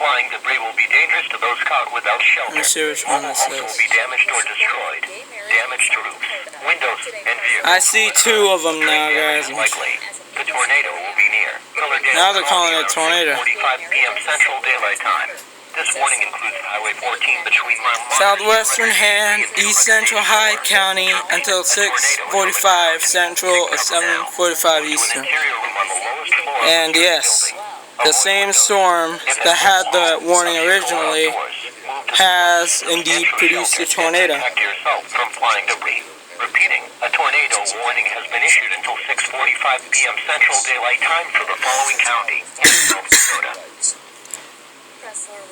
flying debris will be dangerous to those caught without shelter. Let's see which one Mobile this homes will is. be damaged or destroyed. Damage to roofs, windows, and vehicles. I see two of them now, guys. Likely. The tornado will be near. Now they're calling it a tornado. 45 p.m. Central Daylight Time. This warning includes Highway 14 between Southwestern hand, East Central Hyde County until 6:45 Central or 7:45 Eastern. And yes, the same storm that had the warning originally has indeed produced a tornado. Protect yourself from flying debris. Repeating, a tornado warning has been issued until 6:45 p.m. Central Daylight Time for the following county in South Dakota.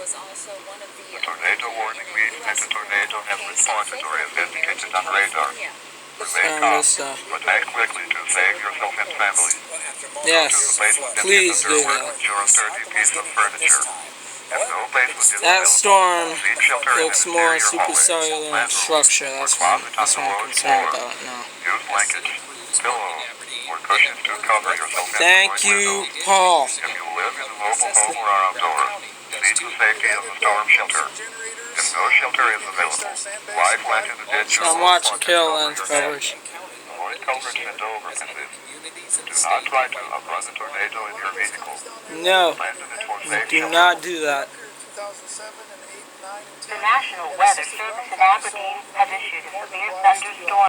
Was also one of the tornado warning means that the tornado has responded or is indicated on radar. Remain calm, but act quickly to save yourself and family. Yes, please do that. Your sturdy piece of furniture. If no place was That storm seek shelter in looks an more interior supercellular hallway, structure. That's what I'm concerned about now. Use blankets, pillows, or cushions to cover yourself and Thank you, Paul. If you live in a mobile home or are outdoors, seek the safety of the storm shelter. If no shelter is available, lie flat in the ditch or I'm watching Kill Lens coverage. avoid culverts and overpasses. Do not try to outrun the tornado in your vehicle. No, Land in it for safe do shelter. not do that. The National Weather Service in Aberdeen has issued a severe thunderstorm